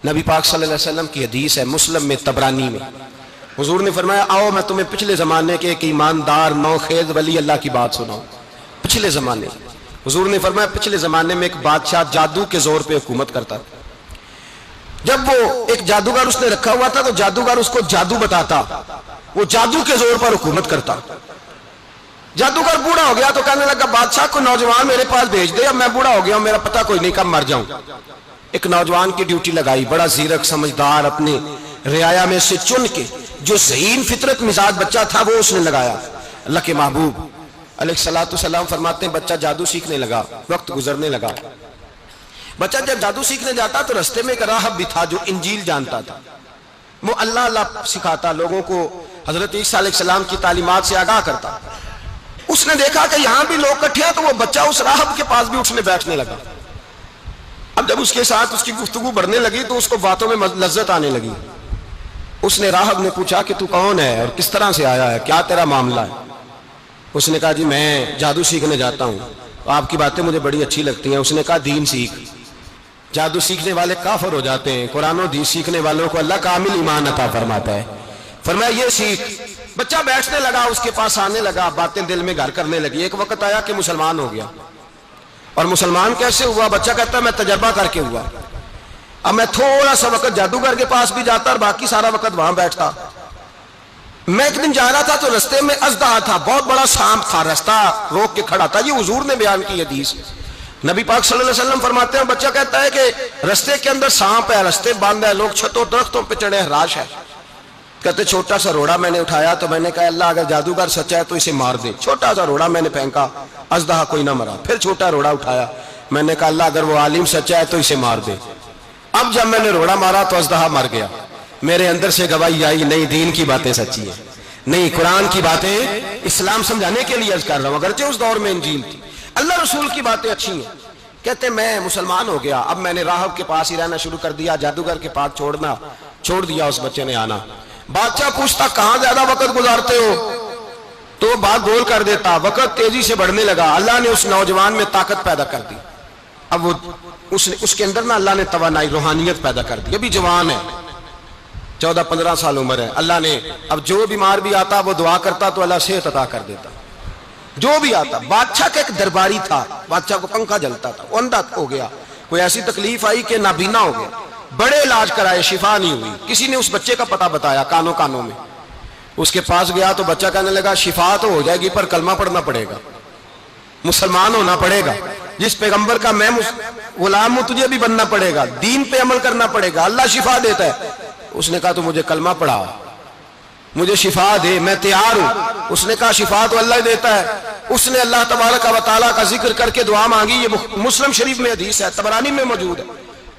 نبی پاک صلی اللہ علیہ وسلم کی حدیث ہے مسلم میں طبرانی میں، حضور نے فرمایا آؤ میں تمہیں پچھلے زمانے کے ایک ایماندار نوخیز ولی اللہ کی بات سناؤں۔ پچھلے زمانے حضور نے فرمایا پچھلے زمانے میں ایک بادشاہ جادو کے زور پہ حکومت کرتا، جب وہ ایک جادوگر اس نے رکھا ہوا تھا تو جادوگر اس کو جادو بتاتا، وہ جادو کے زور پر حکومت کرتا۔ جادوگر بوڑھا ہو گیا تو کہنے لگا بادشاہ کو نوجوان میرے پاس بھیج دے، اب میں بوڑھا ہو گیا ہوں، میرا پتہ کوئی نہیں کب مر جاؤں۔ ایک نوجوان کی ڈیوٹی لگائی، بڑا زیرک سمجھدار، اپنے رعایا میں سے چن کے جو ذہین فطرت مزاج بچہ تھا وہ اس نے لگایا۔ اللہ کے محبوب علیہ الصلوۃ والسلام فرماتے ہیں بچہ جادو سیکھنے لگا، وقت گزرنے لگا۔ بچہ جب جادو سیکھنے جاتا تو رستے میں ایک راہب بھی تھا جو انجیل جانتا تھا، وہ اللہ سکھاتا، لوگوں کو حضرت عیسیٰ علیہ السلام کی تعلیمات سے آگاہ کرتا۔ اس نے دیکھا کہ یہاں بھی لوگ اکٹھے ہیں تو وہ بچہ اس راہب کے پاس بھی اٹھنے بیٹھنے لگا۔ اب جب اس کے ساتھ اس کی گفتگو بڑھنے لگی تو اس کو باتوں میں لذت آنے لگی۔ اس نے راہب نے پوچھا کہ تو کون ہے اور کس طرح سے آیا ہے، کیا تیرا معاملہ ہے؟ اس نے کہا جی میں جادو سیکھنے جاتا ہوں، آپ کی باتیں مجھے بڑی اچھی لگتی ہیں۔ اس نے کہا دین سیکھ، جادو سیکھنے والے کافر ہو جاتے ہیں، قرآن و حدیث سیکھنے والوں کو اللہ کامل ایمان عطا فرماتا ہے۔ فرمایا یہ سیکھ۔ بچہ بیٹھنے لگا، اس کے پاس آنے لگا، باتیں دل میں گھر کرنے لگی۔ ایک وقت آیا کہ مسلمان ہو گیا، اور مسلمان کیسے ہوا؟ بچہ کہتا ہے میں تجربہ کر کے ہوا۔ اب میں تھوڑا سا وقت جادوگر کے پاس بھی جاتا اور باقی سارا وقت وہاں بیٹھتا۔ میں ایک دن جا رہا تھا تو رستے میں اژدہا تھا، بہت بڑا سانپ تھا، رستہ روک کے کھڑا تھا۔ یہ حضور نے بیان کی حدیث، نبی پاک صلی اللہ علیہ وسلم فرماتے ہیں بچہ کہتا ہے کہ رستے کے اندر سانپ ہے، رستے بند ہے، لوگ چھتوں درختوں پہ چڑھے، ہراش ہے۔ کہتے چھوٹا سا روڑا میں نے اٹھایا تو میں نے کہا اللہ اگر جادوگر سچا ہے تو اسے مار دے۔ چھوٹا سا روڑا میں نے پھینکا، اژدہا کوئی نہ مرا۔ پھر چھوٹا روڑا اٹھایا، میں نے کہا اللہ اگر وہ عالم سچا ہے تو اسے مار دے۔ اب جب میں نے روڑا مارا تو اژدہا مر گیا۔ میرے اندر سے گواہی آئی نہیں دین کی باتیں سچی ہیں، نہیں قرآن کی باتیں، اسلام سمجھانے کے لیے عرض کر رہا ہوں، اگرچہ اس دور میں انجیل تھی، اللہ رسول کی باتیں اچھی ہیں۔ کہتے میں مسلمان ہو گیا، اب میں نے راہب کے پاس ہی رہنا شروع کر دیا، جادوگر کے پاس چھوڑ دیا اس بچے نے آنا۔ بادشاہ پوچھتا کہاں زیادہ وقت گزارتے ہو تو وہ بات گول کر دیتا، وقت تیزی سے بڑھنے لگا۔ اللہ نے اس نوجوان میں طاقت پیدا کر دی، اب وہ اس کے اندر اللہ نے توانائی روحانیت پیدا کر دی، ابھی جوان ہے، 14-15 سال عمر ہے۔ اللہ نے اب جو بیمار بھی آتا وہ دعا کرتا تو اللہ صحت عطا کر دیتا، جو بھی آتا۔ بادشاہ کا ایک درباری تھا، بادشاہ کو پنکھا جلتا تھا، وہ اندھا ہو گیا، کوئی ایسی تکلیف آئی کہ نابینا ہو گیا، بڑے علاج کرائے شفا نہیں ہوئی۔ کسی نے اس بچے کا پتہ بتایا کانوں میں، اس کے پاس گیا تو بچہ کہنے لگا شفا تو ہو جائے گی پر کلمہ پڑھنا پڑے گا، مسلمان ہونا پڑے گا، جس پیغمبر کا میں غلام ہوں تجھے بھی بننا پڑے گا، دین پہ عمل کرنا پڑے گا، اللہ شفا دیتا ہے۔ اس نے کہا تو مجھے کلمہ پڑھا، مجھے شفا دے، میں تیار ہوں۔ اس نے کہا شفا تو اللہ ہی دیتا ہے۔ اس نے اللہ تبارک و تعالیٰ کا ذکر کر کے دعا مانگی، یہ مسلم شریف میں حدیث ہے، طبرانی میں موجود ہے۔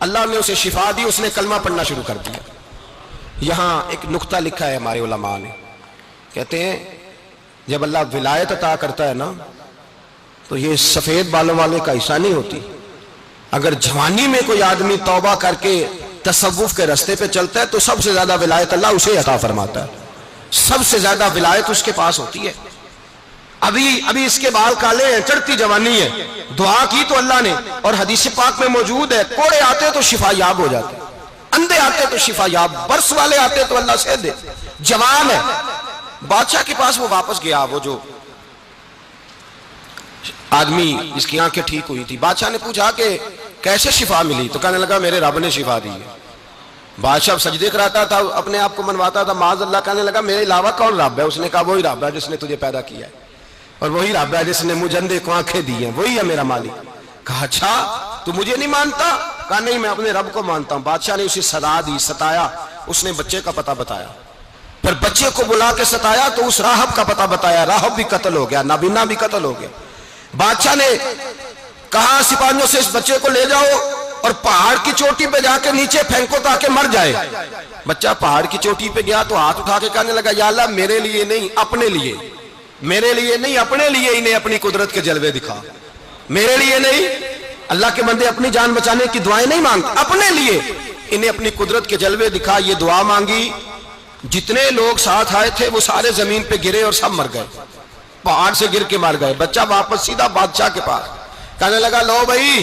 اللہ نے اسے شفا دی، اس نے کلمہ پڑھنا شروع کر دیا۔ یہاں ایک نقطہ لکھا ہے ہمارے علماء نے، کہتے ہیں جب اللہ ولایت عطا کرتا ہے نا تو یہ سفید بالوں والے کا حصہ نہیں ہوتی۔ اگر جوانی میں کوئی آدمی توبہ کر کے تصوف کے رستے پہ چلتا ہے تو سب سے زیادہ ولایت اللہ اسے عطا فرماتا ہے، سب سے زیادہ ولایت اس کے پاس ہوتی ہے۔ ابھی اس کے بال کالے ہیں، چڑھتی جوانی ہے، دعا کی تو اللہ نے، اور حدیث پاک میں موجود ہے کوڑے آتے تو شفا یاب ہو جاتے، اندھے آتے تو شفا یاب، برس والے آتے تو اللہ سے دے، جوان ہے۔ بادشاہ کے پاس وہ واپس گیا، وہ جو آدمی جس کی آنکھیں ٹھیک ہوئی تھی، بادشاہ نے پوچھا کہ کیسے شفا ملی؟ تو کہنے لگا میرے رب نے شفا دی ہے۔ بادشاہ سجدے کراتا تھا، اپنے آپ کو منواتا تھا، معاذ اللہ، کہنے لگا میرے علاوہ کون رب ہے؟ اس نے کہا وہی رب ہے جس نے تجھے پیدا کیا ہے، اور وہی رب ہے جس نے مجھے اندھے کو آنکھیں دی ہیں، وہی ہے میرا مالک۔ کہا اچھا تو مجھے نہیں مانتا؟ کہا نہیں میں اپنے رب کو مانتا ہوں۔ بادشاہ نے اسے سزا دی، ستایا، اس نے بچے کا پتہ بتایا، پھر بچے کو بلا کے ستایا تو اس راہب کا پتہ بتایا، راہب بھی قتل ہو گیا، نابینا بھی قتل ہو گیا۔ بادشاہ نے کہا سپاہیوں سے اس بچے کو لے جاؤ اور پہاڑ کی چوٹی پہ جا کے نیچے پھینکو تاکہ مر جائے۔ بچہ پہاڑ کی چوٹی پہ گیا تو ہاتھ اٹھا کے کہنے لگا یا اللہ میرے لیے نہیں اپنے لیے، میرے لیے نہیں اپنے لیے انہیں اپنی قدرت کے جلوے دکھا، میرے لیے نہیں۔ اللہ کے بندے اپنی جان بچانے کی دعائیں نہیں مانگتے، اپنے لیے انہیں اپنی قدرت کے جلوے دکھا، یہ دعا مانگی۔ جتنے لوگ ساتھ آئے تھے وہ سارے زمین پہ گرے اور سب مر گئے، پہاڑ سے گر کے مر گئے۔ بچہ واپس سیدھا بادشاہ کے پاس، کہنے لگا لو بھائی